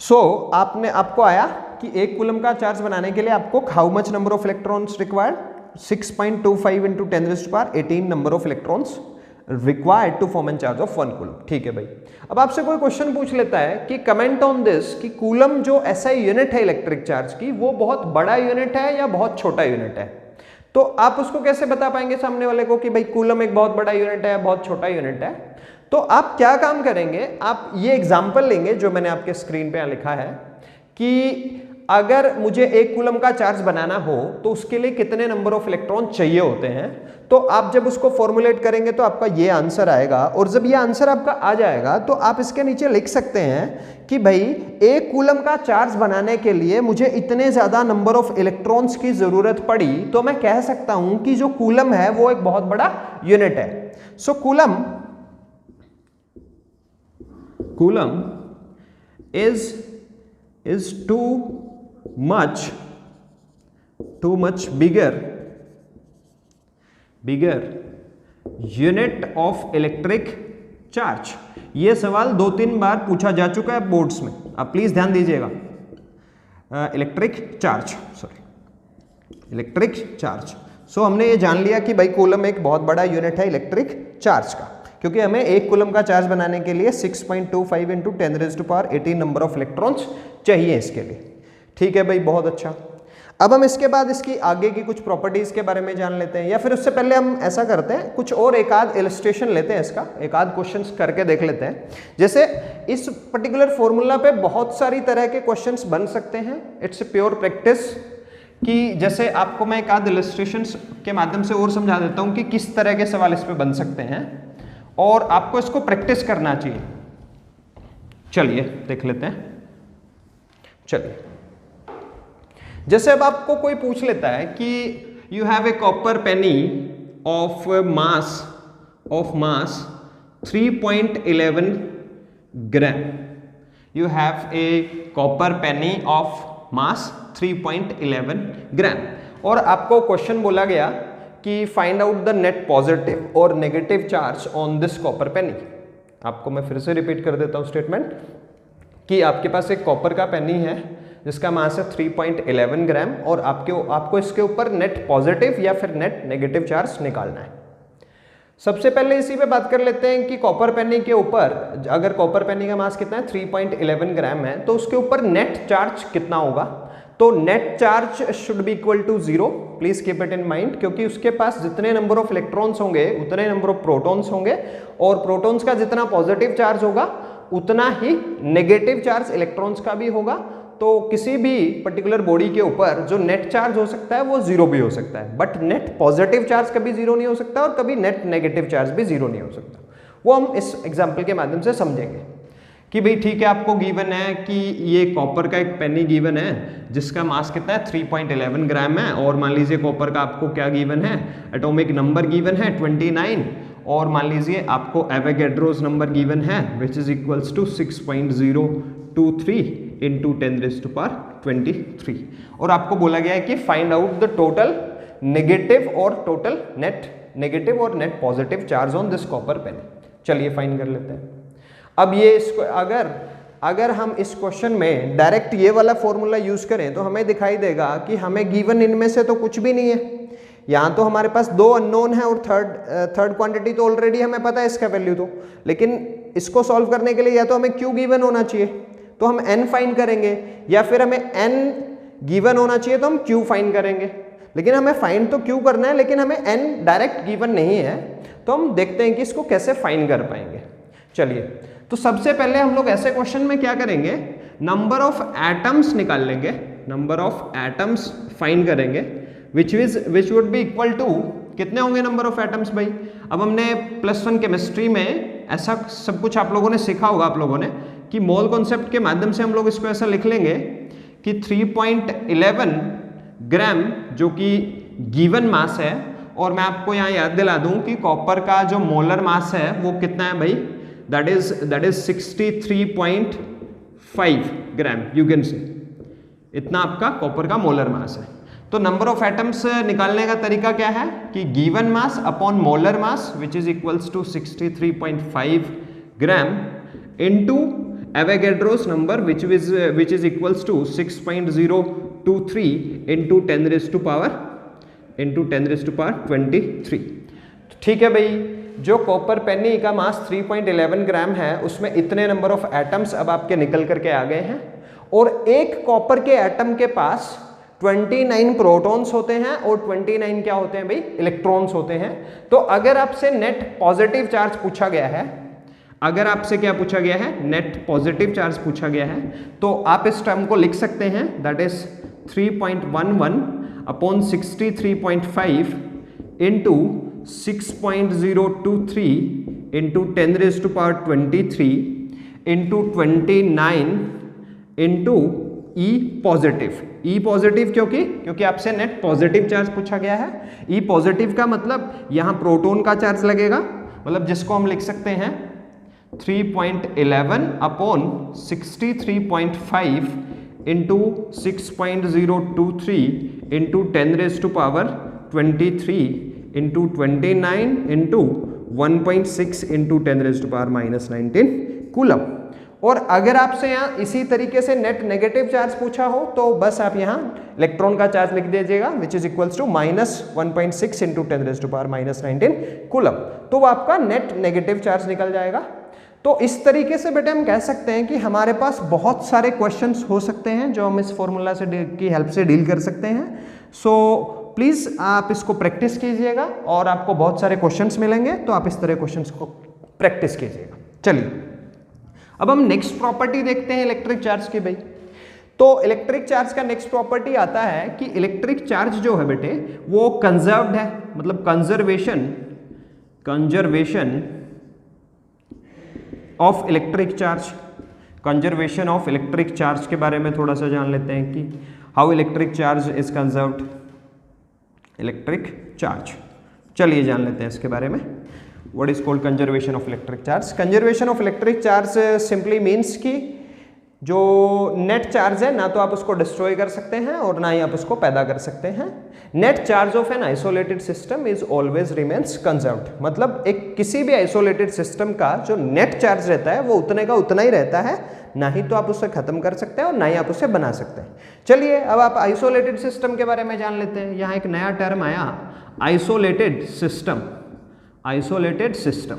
आपको आया कि 1 कूलम का चार्ज बनाने के लिए आपको how much number of electrons required, 6.25 into 10⁻18 number of electrons required to form an charge of 1 coulomb. ठीक है भाई। अब आपसे कोई क्वेश्चन पूछ लेता है कि कमेंट ऑन दिस कि कूलम जो ऐसा यूनिट है इलेक्ट्रिक चार्ज की, वो बहुत बड़ा यूनिट है या बहुत छोटा यूनिट है। तो आप उसको कैसे बता पाएंगे सामने वाले को कि भाई कूलम एक बहुत बड़ा यूनिट है, बहुत छोटा यूनिट है। तो आप क्या काम करेंगे, आप ये एग्जाम्पल लेंगे जो मैंने आपके स्क्रीन पे यहां लिखा है कि अगर मुझे 1 कूलम का चार्ज बनाना हो तो उसके लिए कितने नंबर ऑफ इलेक्ट्रॉन चाहिए होते हैं। तो आप जब उसको फॉर्मुलेट करेंगे तो आपका ये आंसर आएगा, और जब ये आंसर आपका आ जाएगा तो आप इसके नीचे लिख सकते हैं कि भाई 1 कूलम का चार्ज बनाने के लिए मुझे इतने ज्यादा नंबर ऑफ इलेक्ट्रॉन्स की जरूरत पड़ी, तो मैं कह सकता हूं कि जो कूलम है वो एक बहुत बड़ा यूनिट है। सो coulomb is too much bigger unit of electric charge। ये सवाल 2-3 बार पूछा जा चुका है बोर्ड्स में, आप प्लीज ध्यान दीजिएगा। Electric charge. सो हमने ये जान लिया कि भाई कूलम एक बहुत बड़ा यूनिट है इलेक्ट्रिक चार्ज का, क्योंकि हमें 1 कूलम का चार्ज बनाने के लिए 6.25 into 10⁻18 नंबर ऑफ इलेक्ट्रॉन्स चाहिए इसके लिए। ठीक है भाई, बहुत अच्छा। अब हम इसके बाद इसकी आगे की कुछ प्रॉपर्टीज के बारे में जान लेते हैं, या फिर उससे पहले हम ऐसा करते हैं कुछ और एक आध इलस्ट्रेशन लेते हैं, इसका एक आध क्वेश्चंस करके देख लेते हैं। जैसे इस पर्टिकुलर फॉर्मूला पे बहुत सारी तरह के क्वेश्चंस बन सकते हैं, इट्स प्योर प्रैक्टिस। कि जैसे आपको मैं एक आध इलस्ट्रेशन के माध्यम से और समझा देता हूं कि किस तरह के सवाल इस पे बन सकते हैं, और आपको इसको प्रैक्टिस करना चाहिए। चलिए देख लेते हैं। चलिए, जैसे अब आपको कोई पूछ लेता है कि you have a copper penny of mass 3.11 gram. You have a copper penny of mass 3.11 gram, और आपको क्वेश्चन बोला गया कि find out the net positive और negative charge on this copper penny. आपको मैं फिर से रिपीट कर देता हूं स्टेटमेंट कि आपके पास एक कॉपर का पेनी है जिसका मास है 3.11 ग्राम, और आपको इसके ऊपर नेट पॉजिटिव या फिर नेट नेगेटिव चार्ज निकालना है। सबसे पहले इसी पे बात कर लेते हैं कि कॉपर पेनी के ऊपर, अगर कॉपर पेनी का मास कितना है 3.11 ग्राम है, तो उसके ऊपर नेट चार्ज कितना होगा। तो net charge should be equal to 0, please keep it in mind, क्योंकि उसके पास जितने नंबर ऑफ इलेक्ट्रॉन्स होंगे उतने नंबर ऑफ प्रोटॉन्स होंगे, और प्रोटॉन्स का जितना पॉजिटिव चार्ज होगा उतना ही नेगेटिव चार्ज इलेक्ट्रॉन्स का भी होगा। तो किसी भी पर्टिकुलर बॉडी के ऊपर जो नेट चार्ज हो सकता है वो 0 भी हो सकता है, बट नेट पॉजिटिव चार्ज कभी 0 नहीं हो सकता और कभी नेट नेगेटिव चार्ज भी 0 नहीं हो सकता। वो हम इस एग्जाम्पल के माध्यम से समझेंगे कि भाई ठीक है, आपको गिवन है कि ये कॉपर का एक पेनी गिवन है जिसका मास कितना है 3.11 ग्राम है, और मान लीजिए कॉपर का आपको क्या गिवन है, एटॉमिक नंबर गिवन है 29, और मान लीजिए आपको एवोगैड्रोस नंबर गिवन है which is equals to 6.023 into 10⁻23, और आपको बोला गया है कि find out the total negative और net positive charge on this copper pen. चलिए फाइंड कर लेते हैं। अब ये इसको अगर हम इस क्वेश्चन में डायरेक्ट ये वाला फॉर्मूला यूज करें तो हमें दिखाई देगा कि हमें गिवन इनमें से तो कुछ भी नहीं है। यहाँ तो हमारे पास 2 अननोन है, और थर्ड क्वांटिटी तो ऑलरेडी हमें पता है इसका वैल्यू तो, लेकिन इसको सॉल्व करने के लिए या तो हमें क्यू गिवन होना चाहिए तो हम n फाइंड करेंगे, या फिर हमें n गिवन होना चाहिए तो हम q फाइंड करेंगे। लेकिन हमें फाइंड तो q करना है, लेकिन हमें n डायरेक्ट गिवन नहीं है, तो हम देखते हैं कि इसको कैसे फाइंड कर पाएंगे। चलिए, तो सबसे पहले हम लोग ऐसे क्वेश्चन में क्या करेंगे, नंबर ऑफ एटम्स निकाल लेंगे, नंबर ऑफ एटम्स फाइंड करेंगे which would be equal to, कितने होंगे नंबर ऑफ एटम्स भाई। अब हमने +1 केमिस्ट्री में ऐसा सब कुछ आप लोगों ने सीखा होगा, आप लोगों ने कि मोल कॉन्सेप्ट के माध्यम से हम लोग इसको ऐसा लिख लेंगे कि 3.11 ग्राम जो कि गिवन मास है, और मैं आपको यहाँ याद दिला दूं कि कॉपर का जो मोलर मास है वो कितना है भाई, that is 63.5 gram, you can say, इतना आपका कॉपर का मोलर मास है। तो नंबर ऑफ एटम्स निकालने का तरीका क्या है कि given mass upon molar mass which is equals to 63.5 gram Avogadro's number which is equals to 6.023 into 10 raised to power 23। ठीक है भाई, जो कॉपर पेनी का मास 3.11 ग्राम है उसमें इतने नंबर ऑफ एटम्स अब आपके निकल करके आ गए हैं, और एक कॉपर के एटम के पास 29 प्रोटॉन्स होते हैं और 29 क्या होते हैं भाई, इलेक्ट्रॉन्स होते हैं। तो अगर आपसे नेट पॉजिटिव चार्ज पूछा गया है, अगर आपसे क्या पूछा गया है, नेट पॉजिटिव चार्ज पूछा गया है, तो आप इस टर्म को लिख सकते हैं, that is 3.11 upon 63.5 into 6.023 into 10 raise to power 23 into 29 into e positive क्योंकि आपसे नेट पॉजिटिव चार्ज पूछा गया है। ई पॉजिटिव का मतलब यहाँ प्रोटॉन का चार्ज लगेगा, मतलब जिसको हम लिख सकते हैं 3.11 upon 63.5 into 6.023 into 10 raise to power 23 into 29 into 1.6 into 10 raise to power -19 coulomb. और अगर आपसे यहाँ इसी तरीके से नेट नेगेटिव चार्ज पूछा हो तो बस आप यहाँ इलेक्ट्रॉन का चार्ज लिख दीजिएगा, which is equals to -1.6 into 10 raise to power -19 coulomb. तो वो आपका नेट नेगेटिव चार्ज निकल जाएगा। तो इस तरीके से बेटे हम कह सकते हैं कि हमारे पास बहुत सारे क्वेश्चंस हो सकते हैं जो हम इस फॉर्मूला से की हेल्प से डील कर सकते हैं। सो प्लीज़ आप इसको प्रैक्टिस कीजिएगा और आपको बहुत सारे क्वेश्चंस मिलेंगे, तो आप इस तरह क्वेश्चंस को प्रैक्टिस कीजिएगा। चलिए अब हम नेक्स्ट प्रॉपर्टी देखते हैं इलेक्ट्रिक चार्ज की भाई। तो इलेक्ट्रिक चार्ज का नेक्स्ट प्रॉपर्टी आता है कि इलेक्ट्रिक चार्ज जो है बेटे वो कंजर्व्ड है, मतलब कंजर्वेशन ऑफ इलेक्ट्रिक चार्ज के बारे में थोड़ा सा जान लेते हैं कि how electric charge is conserved, electric charge. चलिए जान लेते हैं इसके बारे में। What is called conservation of electric charge? Conservation of electric charge simply means कि जो नेट चार्ज है ना तो आप उसको डिस्ट्रॉय कर सकते हैं और ना ही आप उसको पैदा कर सकते हैं। Net charge of an isolated system is always remains conserved, मतलब एक किसी भी आइसोलेटेड सिस्टम का जो नेट चार्ज रहता है वो उतने का उतना ही रहता है, ना ही तो आप उसे खत्म कर सकते हैं और ना ही आप उसे बना सकते हैं। चलिए अब आप आइसोलेटेड सिस्टम के बारे में जान लेते हैं। यहाँ एक नया टर्म आया, आइसोलेटेड सिस्टम।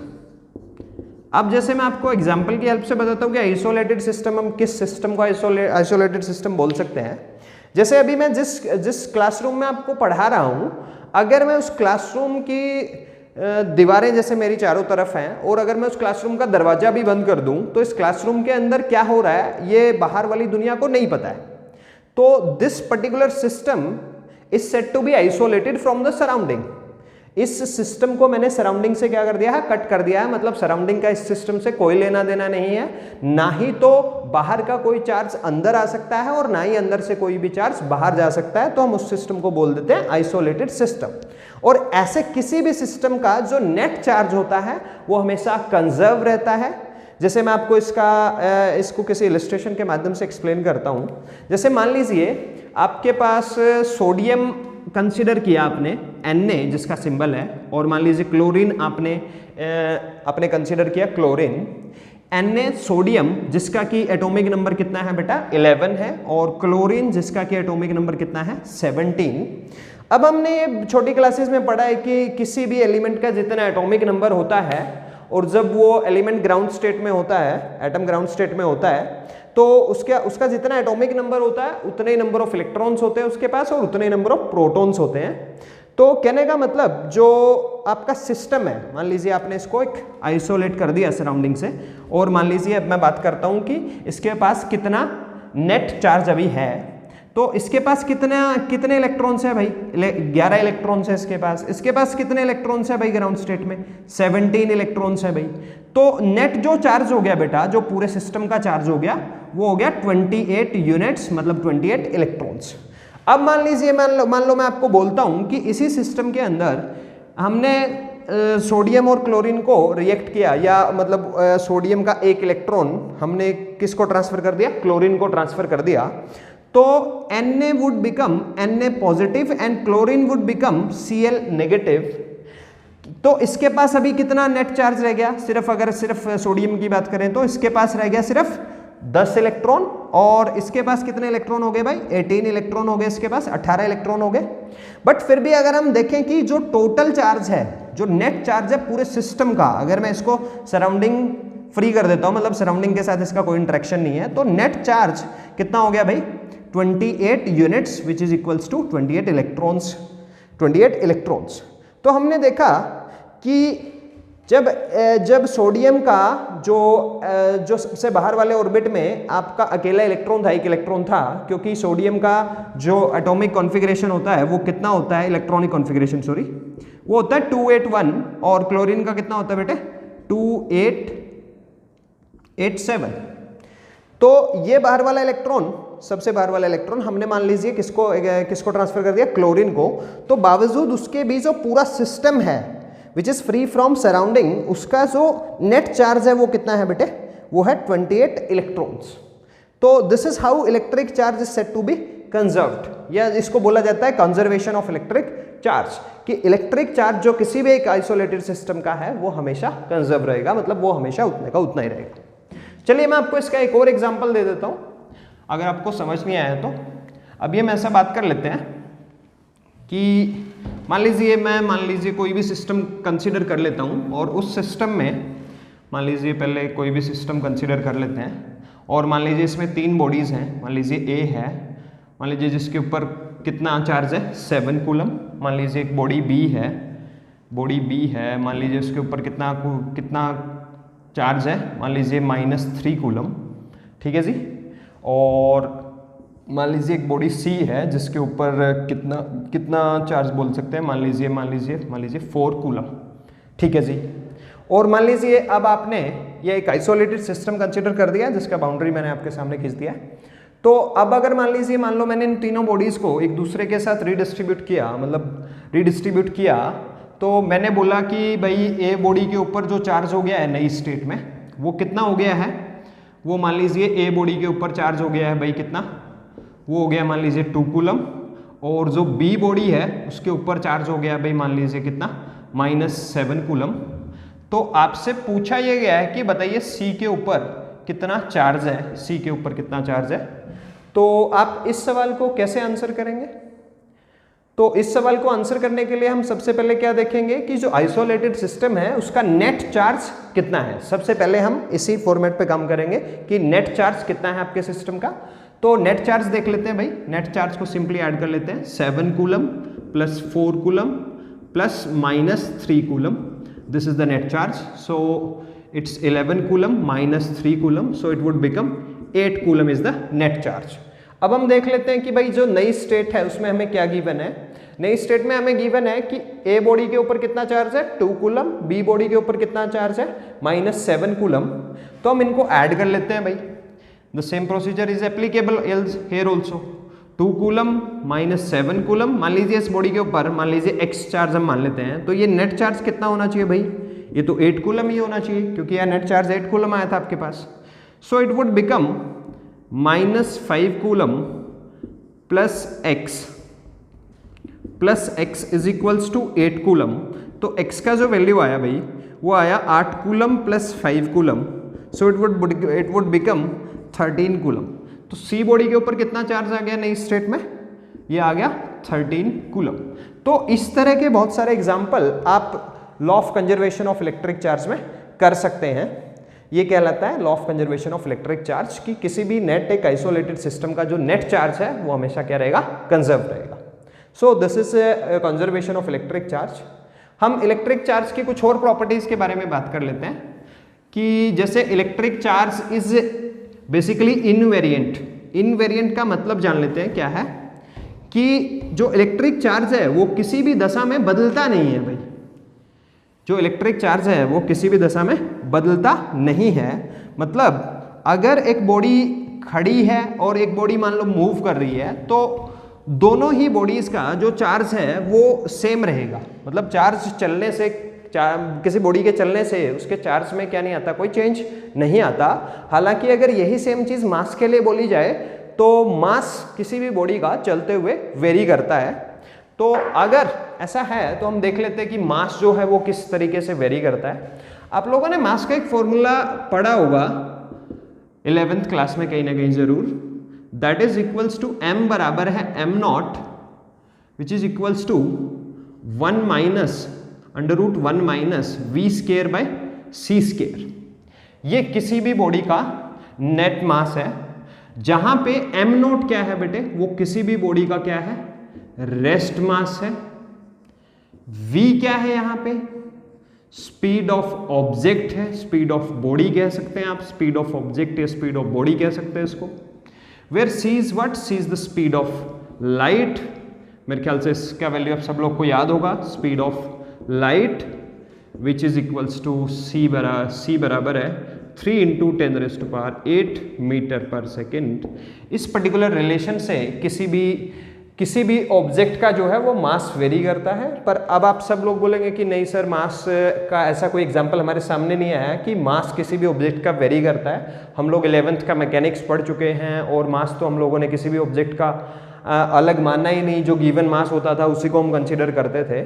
अब जैसे मैं आपको एग्जांपल की हेल्प से बताता हूँ कि आइसोलेटेड सिस्टम, हम किस सिस्टम को आइसोलेटेड सिस्टम बोल सकते हैं। जैसे अभी मैं जिस क्लासरूम में आपको पढ़ा रहा हूँ, अगर मैं उस क्लासरूम की दीवारें जैसे मेरी चारों तरफ हैं और अगर मैं उस क्लासरूम का दरवाजा भी बंद कर दूं तो इस क्लासरूम के अंदर क्या हो रहा है ये बाहर वाली दुनिया को नहीं पता है। तो this particular system is said to be isolated from the surrounding. इस सिस्टम को मैंने सराउंडिंग से क्या कर दिया है, कट कर दिया है, मतलब सराउंडिंग का इस सिस्टम से कोई लेना देना नहीं है, ना ही तो बाहर का कोई चार्ज अंदर आ सकता है और ना ही अंदर से कोई भी चार्ज बाहर जा सकता है। तो हम उस सिस्टम को बोल देते हैं आइसोलेटेड सिस्टम। और ऐसे किसी भी सिस्टम का जो नेट चार्ज होता है वो हमेशा कंजर्व रहता है। जैसे मैं आपको इसको किसी इलस्ट्रेशन के माध्यम से एक्सप्लेन करता हूं। जैसे मान लीजिए आपके पास सोडियम कंसीडर किया आपने Na जिसका सिंबल है, और मान लीजिए क्लोरीन आपने कंसीडर किया क्लोरीन। Na सोडियम जिसका कि एटॉमिक नंबर कितना है बेटा 11 है, और क्लोरीन जिसका कि एटॉमिक नंबर कितना है 17। अब हमने ये छोटी क्लासेस में पढ़ा है कि किसी भी एलिमेंट का जितना एटॉमिक नंबर होता है और जब वो एलिमेंट ग्राउंड स्टेट में होता है, एटम ग्राउंड स्टेट में होता है, तो उसका जितना एटॉमिक नंबर होता है उतने ही नंबर ऑफ इलेक्ट्रॉन्स होते हैं उसके पास और उतने ही नंबर ऑफ प्रोटॉन्स होते हैं। तो कहने का मतलब जो आपका सिस्टम है, मान लीजिए आपने इसको एक आइसोलेट कर दिया सराउंडिंग से, और मान लीजिए अब मैं बात करता हूं कि इसके पास कितना नेट चार्ज अभी है। तो इसके पास कितने इलेक्ट्रॉन्स है भाई, 11 इलेक्ट्रॉन्स है इसके पास कितने इलेक्ट्रॉन्स है भाई ग्राउंड स्टेट में 17 इलेक्ट्रॉन्स है भाई। तो नेट जो चार्ज हो गया बेटा, जो पूरे सिस्टम का चार्ज हो गया वो हो गया 28 यूनिट्स, मतलब 28 इलेक्ट्रॉन्स। अब मान लीजिए मान लो मैं आपको बोलता हूं कि इसी सिस्टम के अंदर हमने सोडियम और क्लोरीन को रिएक्ट किया, या मतलब सोडियम का एक इलेक्ट्रॉन हमने किसको ट्रांसफर कर दिया, क्लोरीन को ट्रांसफर कर दिया। तो Na would become Na positive and chlorine would become Cl negative. तो इसके पास अभी कितना नेट चार्ज रह गया, सिर्फ सोडियम की बात करें तो इसके पास रह गया सिर्फ 10 इलेक्ट्रॉन, और इसके पास कितने इलेक्ट्रॉन हो गए भाई? 18 इलेक्ट्रॉन हो गए, इसके पास 18 इलेक्ट्रॉन हो गए। बट फिर भी अगर हम देखें कि जो टोटल चार्ज है, जो नेट चार्ज है पूरे सिस्टम का, अगर मैं इसको सराउंडिंग फ्री कर देता हूं, मतलब सराउंडिंग के साथ इसका कोई इंटरेक्शन नहीं है, तो नेट चार्ज कितना हो गया भाई? 28 units which is equals to 28 electrons, 28 electrons. तो हमने देखा कि जब सोडियम का जो सबसे बाहर वाले ऑर्बिट में आपका अकेला इलेक्ट्रॉन था, एक इलेक्ट्रॉन था, क्योंकि सोडियम का जो एटॉमिक कॉन्फ़िगरेशन होता है वो कितना होता है, इलेक्ट्रॉनिक कॉन्फ़िगरेशन सॉरी, वो होता है 281, और क्लोरीन का कितना होता है बेटे? 2887। तो ये बाहर वाला इलेक्ट्रॉन, सबसे बाहर वाला इलेक्ट्रॉन हमने मान लीजिए किसको ट्रांसफर कर दिया? क्लोरीन को। तो बावजूद उसके भी जो पूरा सिस्टम है which is free from surrounding, उसका जो नेट चार्ज है वो कितना है बेटे? वो है 28 इलेक्ट्रॉन्स। तो this is how electric charge is said to be conserved, या इसको बोला जाता है कंजर्वेशन ऑफ इलेक्ट्रिक चार्ज, कि इलेक्ट्रिक चार्ज जो किसी भी एक आइसोलेटेड सिस्टम का है वो हमेशा कंजर्व रहेगा, मतलब वो हमेशा उतने का उतना ही रहेगा। चलिए मैं आपको इसका एक और एग्जाम्पल दे देता हूं, अगर आपको समझ नहीं आया तो। अब ये मैं ऐसा बात कर लेते हैं कि मान लीजिए कोई भी सिस्टम कंसीडर कर लेता हूं, और उस सिस्टम में मान लीजिए पहले कोई भी सिस्टम कंसीडर कर लेते हैं, और मान लीजिए इसमें 3 बॉडीज़ हैं। मान लीजिए ए है, मान लीजिए जिसके ऊपर कितना चार्ज है? 7 कूलम। मान लीजिए एक बॉडी बी है, मान लीजिए उसके ऊपर कितना चार्ज है? मान लीजिए -3 कूलम, ठीक है जी। और मान लीजिए एक बॉडी सी है जिसके ऊपर कितना चार्ज बोल सकते हैं? मान लीजिए 4 कूलम, ठीक है जी। और मान लीजिए अब आपने ये एक आइसोलेटेड सिस्टम कंसीडर कर दिया जिसका बाउंड्री मैंने आपके सामने खींच दिया। तो अब अगर मान लो मैंने इन तीनों बॉडीज को एक दूसरे के साथ रीडिस्ट्रीब्यूट किया, तो मैंने बोला कि भाई ए बॉडी के ऊपर जो चार्ज हो गया है नई स्टेट में, वो कितना हो गया है? वो मान लीजिए ए बॉडी के ऊपर चार्ज हो गया है भाई कितना? वो हो गया मान लीजिए 2 कूलम। और जो बी बॉडी है उसके ऊपर चार्ज हो गया भाई मान लीजिए कितना? -7 कूलम। तो आपसे पूछा यह गया है कि बताइए सी के ऊपर कितना चार्ज है? सी के ऊपर कितना चार्ज है? तो आप इस सवाल को कैसे आंसर करेंगे? तो इस सवाल को आंसर करने के लिए हम सबसे पहले क्या देखेंगे कि जो आइसोलेटेड सिस्टम है उसका नेट चार्ज कितना है। सबसे पहले हम इसी फॉर्मेट पे काम करेंगे कि नेट चार्ज कितना है आपके सिस्टम का। तो नेट चार्ज देख लेते हैं भाई, नेट चार्ज को सिंपली ऐड कर लेते हैं। 7 coulomb plus 4 coulomb plus -3 coulomb, this is the net charge. So it's 11 coulomb -3 coulomb, so it would become 8 coulomb is the net charge. अब हम देख लेते हैं कि भाई जो नई स्टेट है उसमें हमें क्या गिवन है। नई स्टेट में हमें गिवन है कि ए बॉडी के ऊपर कितना चार्ज है? 2 कूलम। बी बॉडी के ऊपर कितना चार्ज है? -7 कूलम। तो हम इनको ऐड कर लेते हैं भाई। The same procedure is applicable here also. 2 coulomb -7 coulomb. मान लीजिए इस बॉडी के ऊपर मान लीजिए x चार्ज हम मान लेते हैं, तो ये नेट चार्ज कितना होना चाहिए भाई? ये तो 8 कूलम ही होना चाहिए, क्योंकि यह नेट चार्ज 8 कूलम आया था आपके पास। So it would become -5 coulomb plus x is equals to 8 coulomb. तो x का जो वैल्यू आया भाई वो आया 8 coulomb plus 5 coulomb. So it would become 13 coulomb. तो सी बॉडी के ऊपर कितना चार्ज आ गया नई स्टेट में? ये आ गया 13 कूलम। तो इस तरह के बहुत सारे एग्जाम्पल आप law of conservation of electric charge में कर सकते हैं। ये कहलाता है law of conservation of electric charge, कि किसी भी नेट एक आइसोलेटेड सिस्टम का जो नेट चार्ज है वो हमेशा क्या रहेगा? कंजर्व रहेगा। So this is conservation of electric charge. हम इलेक्ट्रिक चार्ज की कुछ और प्रॉपर्टीज के बारे में बात कर लेते हैं, कि जैसे electric charge is basically invariant. Invariant का मतलब जान लेते हैं क्या है, कि जो इलेक्ट्रिक चार्ज है वो किसी भी दशा में बदलता नहीं है भाई। जो इलेक्ट्रिक चार्ज है वो किसी भी दशा में बदलता नहीं है। मतलब अगर एक बॉडी खड़ी है और एक बॉडी मान लो मूव कर रही है, तो दोनों ही बॉडीज का जो चार्ज है वो सेम रहेगा। मतलब चार्ज चलने से, किसी बॉडी के चलने से उसके चार्ज में क्या नहीं आता? कोई चेंज नहीं आता। हालांकि अगर यही सेम चीज मास के लिए बोली जाए तो मास किसी भी बॉडी का चलते हुए वेरी करता है। तो अगर ऐसा है तो हम देख लेते हैं कि मास जो है वो किस तरीके से वेरी करता है। आप लोगों ने मास का एक फॉर्मूला पढ़ा होगा, 11th क्लास में कहीं ना कहीं जरूर, that is equals to m बराबर है m not which is equals to 1 minus under root 1 minus v square by c square. ये किसी भी बॉडी का नेट मास है, जहां पे m नॉट क्या है बेटे, वो किसी भी बॉडी का क्या है, रेस्ट मास है। v क्या है यहां पे, स्पीड ऑफ ऑब्जेक्ट है, स्पीड ऑफ बॉडी कह सकते हैं आप, स्पीड ऑफ ऑब्जेक्ट या स्पीड ऑफ बॉडी कह सकते हैं इसको। Where c is what, c is the speed of light. मेरे ख्याल से इसका वैल्यू आप सब लोग को याद होगा, speed of light which is equals to c बराबर है 3 इंटू 10⁸ मीटर पर सेकेंड। इस पर्टिकुलर रिलेशन से किसी भी ऑब्जेक्ट का जो है वो मास वेरी करता है। पर अब आप सब लोग बोलेंगे कि नहीं सर, मास का ऐसा कोई एग्जांपल हमारे सामने नहीं आया कि मास किसी भी ऑब्जेक्ट का वेरी करता है। हम लोग 11th का मैकेनिक्स पढ़ चुके हैं और मास तो हम लोगों ने किसी भी ऑब्जेक्ट का अलग मानना ही नहीं, जो गिवन मास होता था उसी को हम कंसिडर करते थे।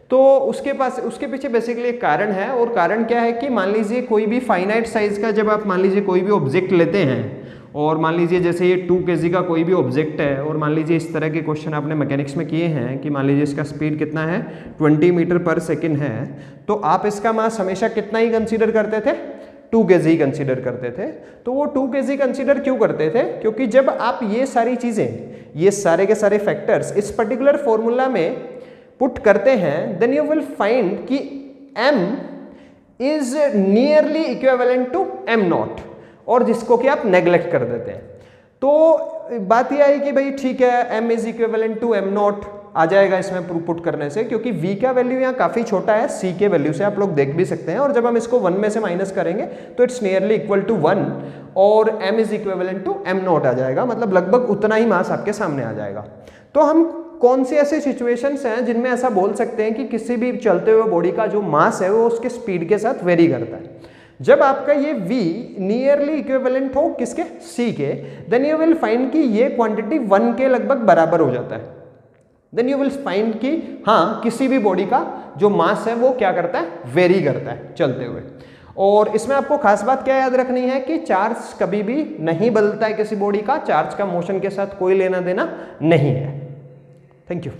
तो उसके पीछे बेसिकली एक कारण है, और कारण क्या है कि मान लीजिए कोई भी फाइनाइट साइज का, जब आप मान लीजिए कोई भी ऑब्जेक्ट लेते हैं, और मान लीजिए जैसे ये 2 kg का कोई भी ऑब्जेक्ट है, और मान लीजिए इस तरह के क्वेश्चन आपने मैकेनिक्स में किए हैं कि मान लीजिए इसका स्पीड कितना है 20 मीटर पर सेकेंड है, तो आप इसका मास हमेशा कितना ही कंसीडर करते थे, 2 kg ही कंसीडर करते थे। तो वो 2 kg कंसीडर क्यों करते थे, क्योंकि जब आप ये सारी चीजें, ये सारे के सारे फैक्टर्स इस पर्टिकुलर फॉर्मूला में पुट करते हैं, देन यू विल फाइंड कि m is nearly equivalent to m not, और जिसको कि आप नेग्लेक्ट कर देते हैं। तो बात यह आई कि भाई ठीक है, m is equivalent to m naught आ जाएगा इसमें पुट करने से, क्योंकि v का वैल्यू यहाँ काफी छोटा है c के वैल्यू से, आप लोग देख भी सकते हैं। और जब हम इसको 1 में से माइनस करेंगे तो इट्स नियरली इक्वल टू 1, और m is equivalent to m naught आ जाएगा, मतलब लगभग उतना ही मास आपके सामने आ जाएगा। तो हम कौन सी ऐसी सिचुएशंस हैं जिनमें ऐसा बोल सकते हैं कि किसी भी चलते हुए बॉडी का जो मास है वो उसके स्पीड के साथ वेरी करता है? जब आपका ये v नियरली इक्विवेलेंट हो किसके, c के, देन यू विल फाइंड कि ये क्वांटिटी 1 के लगभग बराबर हो जाता है। देन यू विल फाइंड कि हाँ, किसी भी बॉडी का जो मास है वो क्या करता है, वेरी करता है चलते हुए। और इसमें आपको खास बात क्या याद रखनी है कि चार्ज कभी भी नहीं बदलता है किसी बॉडी का, चार्ज का मोशन के साथ कोई लेना देना नहीं है। Thank you.